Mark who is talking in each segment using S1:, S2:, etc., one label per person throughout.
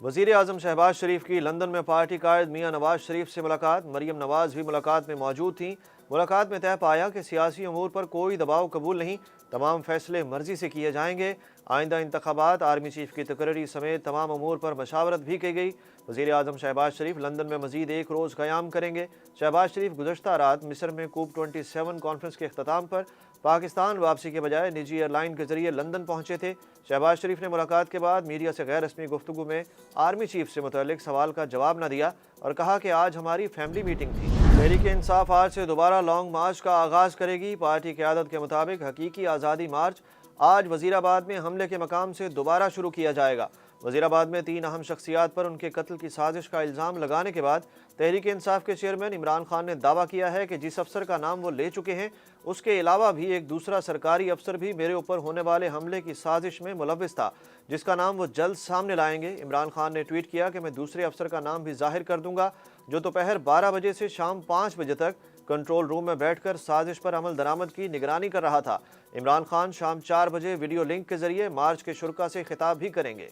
S1: वज़ीर आज़म शहबाज शरीफ की लंदन में पार्टी कायद मियां नवाज शरीफ से मुलाकात। मरियम नवाज भी मुलाकात में मौजूद थीं। मुलाकात में तय पाया कि सियासी अमूर पर कोई दबाव कबूल नहीं, तमाम फैसले मर्जी से किए जाएंगे। आइंदा इंतखाबात, आर्मी चीफ की तकरीरी समेत तमाम अमूर पर मशावरत भी की गई। वज़ीर आज़म शहबाज शरीफ लंदन में मज़ीद एक रोज़ क़याम करेंगे। शहबाज शरीफ गुज़श्ता रात मिस्र में कूप 27 कॉन्फ्रेंस के अख्ताम पर पाकिस्तान वापसी के बजाय निजी एयरलाइन के जरिए लंदन पहुंचे थे। शहबाज शरीफ ने मुलाकात के बाद मीडिया से गैर रस्मी गुफ्तगू में आर्मी चीफ से मुतल्लिक सवाल का जवाब न दिया और कहा कि आज हमारी फैमिली मीटिंग थी। तहरीक इंसाफ आज से दोबारा लॉन्ग मार्च का आगाज़ करेगी। पार्टी की आदत के मुताबिक हकीकी आज़ादी मार्च आज वज़ीराबाद में हमले के मकाम से दोबारा शुरू किया जाएगा। वज़ीराबाद में 3 अहम शख्सियात पर उनके कत्ल की साजिश का इल्ज़ाम लगाने के बाद तहरीक इंसाफ के चेयरमैन इमरान खान ने दावा किया है कि जिस अफसर का नाम वो ले चुके हैं उसके अलावा भी एक दूसरा सरकारी अफसर भी मेरे ऊपर होने वाले हमले की साजिश में मुलव्विस था, जिसका नाम वो जल्द सामने लाएंगे। इमरान खान ने ट्वीट किया कि मैं दूसरे अफसर का नाम भी जाहिर कर दूंगा जो दोपहर 12 बजे से शाम 5 बजे तक कंट्रोल रूम में बैठकर साजिश पर अमल दरामद की निगरानी कर रहा था। इमरान खान शाम 4 बजे वीडियो लिंक के जरिए मार्च के शुरा से खिताब भी करेंगे।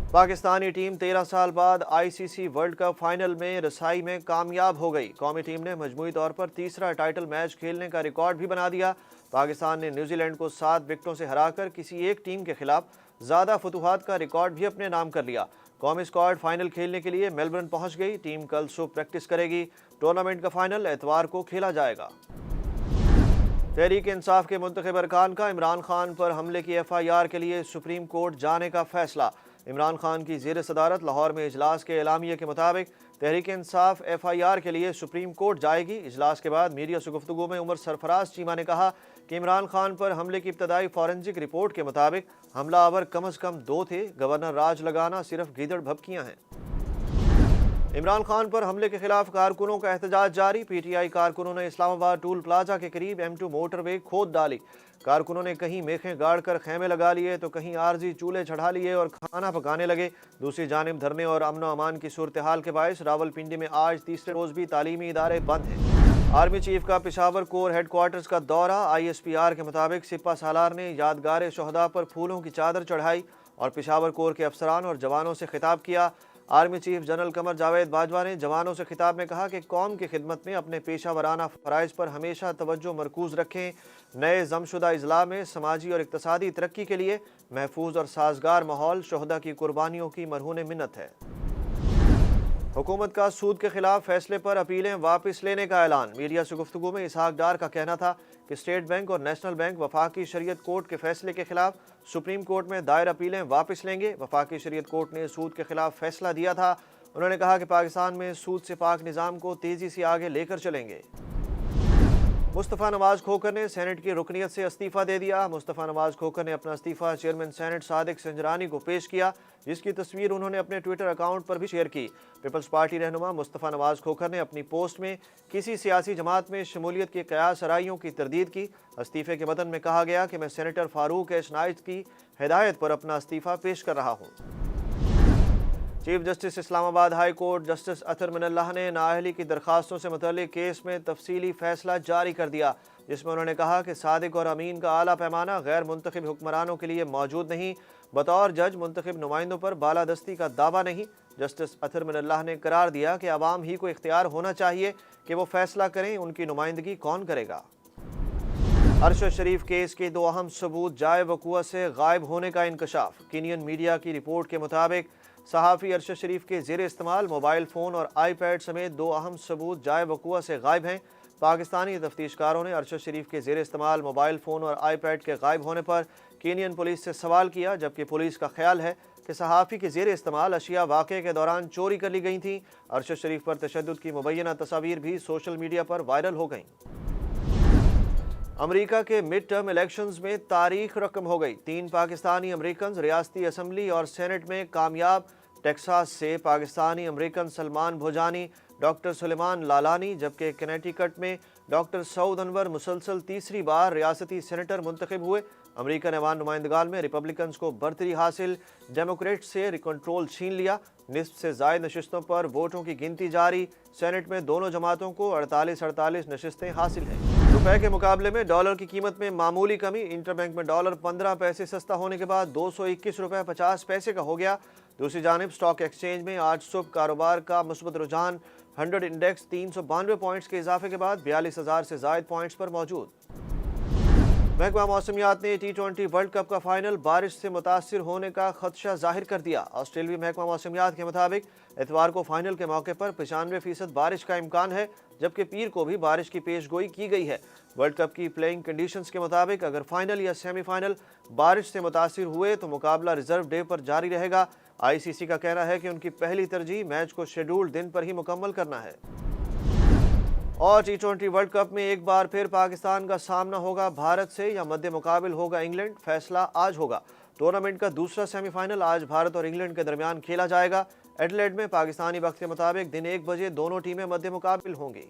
S1: पाकिस्तानी टीम 13 साल बाद आईसीसी वर्ल्ड कप फाइनल में रसाई में कामयाब हो गई। कौमी टीम ने मजमूई तौर पर तीसरा टाइटल मैच खेलने का रिकॉर्ड भी बना दिया। पाकिस्तान ने न्यूजीलैंड को 7 विकेटों से हराकर किसी एक टीम के खिलाफ ज़्यादा फतुहात का रिकॉर्ड भी अपने नाम कर लिया। कौमी स्क्वाड फाइनल खेलने के लिए मेलबर्न पहुंच गई। टीम कल सुबह प्रैक्टिस करेगी। टूर्नामेंट का फाइनल एतवार को खेला जाएगा। तहरीक इंसाफ के मुंतखब अरकान का इमरान खान पर हमले की FIR के लिए सुप्रीम कोर्ट जाने का फैसला। इमरान खान की ज़ेर सदारत लाहौर में इजलास के एलामिये के मुताबिक तहरीक इंसाफ FIR के लिए सुप्रीम कोर्ट जाएगी। इजलास के बाद मीडिया से गुफ्तगू में उमर सरफराज चीमा ने कहा कि इमरान खान पर हमले की इब्तदाई फॉरेंसिक रिपोर्ट के मुताबिक हमलावर कम अज़ कम 2 थे। गवर्नर राज लगाना सिर्फ गीदड़ भभकियाँ हैं। इमरान खान पर हमले के खिलाफ कारकुनों का एहतजाज जारी। PTI कारकुनों ने इस्लामाबाद टूल प्लाजा के करीब M2 मोटरवे खोद डाली। कारकुनों ने कहीं मेखें गाड़ कर खेमे लगा लिए तो कहीं आर्जी चूल्हे चढ़ा लिए और खाना पकाने लगे। दूसरी जानिब धरने और अमन व अमान की सूरत हाल के बायस रावलपिंडी में आज तीसरे रोज भी तालीमी इदारे बंद हैं। आर्मी चीफ का पेशावर कोर हेडक्वार्टर्स का दौरा। ISPR के मुताबिक सिपा सालार ने यादगार शहदा पर फूलों की चादर चढ़ाई और पेशावर कोर के अफसरान और जवानों से खिताब किया। Army chief general Qamar Javed Bajwa ने जवानों से खिताब में कहा कि कौम की खिदमत में अपने पेशा वराना फ़राइज़ पर हमेशा तवज्जो मरकूज़ रखें। नए जमशुदा इजला में समाजी और इक़्तिसादी तरक्की के लिए महफूज और साजगार माहौल शहदा की कुर्बानियों की मरहून मिन्नत है। हुकूमत का सूद के खिलाफ फैसले पर अपीलें वापस लेने का ऐलान। मीडिया से गुफ्तगू में इसहाक डार का कहना था कि स्टेट बैंक और नेशनल बैंक वफाकी शरीयत कोर्ट के फैसले के खिलाफ सुप्रीम कोर्ट में दायर अपीलें वापस लेंगे। वफाकी शरीयत कोर्ट ने सूद के खिलाफ फैसला दिया था। उन्होंने कहा कि पाकिस्तान में सूद से पाक निज़ाम को तेज़ी से आगे लेकर चलेंगे। मुस्तफ़ा नवाज खोखर ने सेनेट की रुकनियत से इस्तीफ़ा दे दिया। मुस्तफ़ा नवाज खोखर ने अपना इस्तीफ़ा चेयरमैन सेनेट सादिक संजरानी को पेश किया, जिसकी तस्वीर उन्होंने अपने ट्विटर अकाउंट पर भी शेयर की। पीपल्स पार्टी रहनुमा मुस्तफ़ा नवाज खोखर ने अपनी पोस्ट में किसी सियासी जमात में शमूलियत की क़यास आराइयों की तरदीद की। इस्तीफ़े के मतन में कहा गया कि मैं सेनेटर फारूक एच नाइट की हिदायत पर अपना इस्तीफ़ा पेश कर रहा हूँ। Chief justice Islamabad high court justice Athar Minallah ने नाअहली की दरखास्तों से मुतल्लिक केस में तफसीली फैसला जारी कर दिया, जिसमें उन्होंने कहा कि सादिक और अमीन का आला पैमाना गैर मुंतखब हुक्मरानों के लिए मौजूद नहीं। बतौर जज मुंतखब नुमाइंदों पर बालादस्ती का दावा नहीं। जस्टिस अतर मिनल्लाह ने करार दिया कि अवाम ही को इख्तियार होना चाहिए कि वो फैसला करें उनकी नुमाइंदगी कौन करेगा। अरशद शरीफ केस के 2 अहम सबूत जाए वक़ुआ से गायब होने का इंकशाफ। कीनियन मीडिया की रिपोर्ट के मुताबिक सहाफ़ी अरशद शरीफ के ज़ेर इस्तेमाल मोबाइल फ़ोन और iPad समेत 2 अहम सबूत जाए वक़ुआ से गायब हैं। पाकिस्तानी तफ्तीशकारों ने अरशद शरीफ के ज़ेर इस्तेमाल मोबाइल फ़ोन और iPad के गायब होने पर कीनियन पुलिस से सवाल किया, जबकि पुलिस का ख्याल है कि सहाफ़ी के ज़ेर इस्तेमाल अशिया वाक़े के दौरान चोरी कर ली गई थीं। अरशद शरीफ पर तशद्दुद की मुबैना तस्वीर भी सोशल मीडिया पर वायरल हो गईं। अमेरिका के मिड टर्म इलेक्शंस में तारीख रकम हो गई। 3 पाकिस्तानी अमेरिकन रियासती असम्बली और सेनेट में कामयाब। टेक्सास से पाकिस्तानी अमेरिकन सलमान भोजानी, डॉक्टर सुलेमान लालानी, जबकि कनेटिकट में डॉक्टर सऊद अनवर मुसलसल तीसरी बार रियासती सेनेटर मुंतखब हुए। अमेरिकन ऐवान नुमाइंदगान में रिपब्लिकन को बरतरी हासिल, डेमोक्रेट से कंट्रोल छीन लिया। निस्फ से ज़ायद नशिस्तों पर वोटों की गिनती जारी। सेनेट में दोनों जमातों को 48 नशिस्तें हासिल हैं। रुपए के मुकाबले में डॉलर की कीमत में मामूली कमी। इंटरबैंक में डॉलर 15 पैसे सस्ता होने के बाद 221 रुपये 50 पैसे का हो गया। दूसरी जानिब स्टॉक एक्सचेंज में आज सुबह कारोबार का मुस्बत रुझान 100 इंडेक्स 392 पॉइंट्स के इजाफे के बाद 42,000 से जायद पॉइंट्स पर मौजूद। महकमा मौसमियात ने T20 वर्ल्ड कप का फाइनल बारिश से मुतासिर होने का खदशा जाहिर कर दिया। ऑस्ट्रेलियाई महकमा मौसमियात के मुताबिक इतवार को फाइनल के मौके पर 95% बारिश का इम्कान है, जबकि पीर को भी बारिश की पेशगोई की गई है। वर्ल्ड कप की प्लेइंग कंडीशंस के मुताबिक अगर फाइनल या सेमीफाइनल बारिश से मुतासिर हुए तो मुकाबला रिजर्व डे पर जारी रहेगा। ICC का कहना है कि उनकी पहली तरजीह मैच को शेड्यूल्ड दिन पर ही मुकम्मल करना है। और T20 वर्ल्ड कप में एक बार फिर पाकिस्तान का सामना होगा भारत से या मध्य मुकाबिल होगा इंग्लैंड, फैसला आज होगा। टूर्नामेंट का दूसरा सेमीफाइनल आज भारत और इंग्लैंड के दरमियान खेला जाएगा। एडिलेड में पाकिस्तानी वक्त के मुताबिक दिन 1 बजे दोनों टीमें मध्य मुकाबिल होंगी।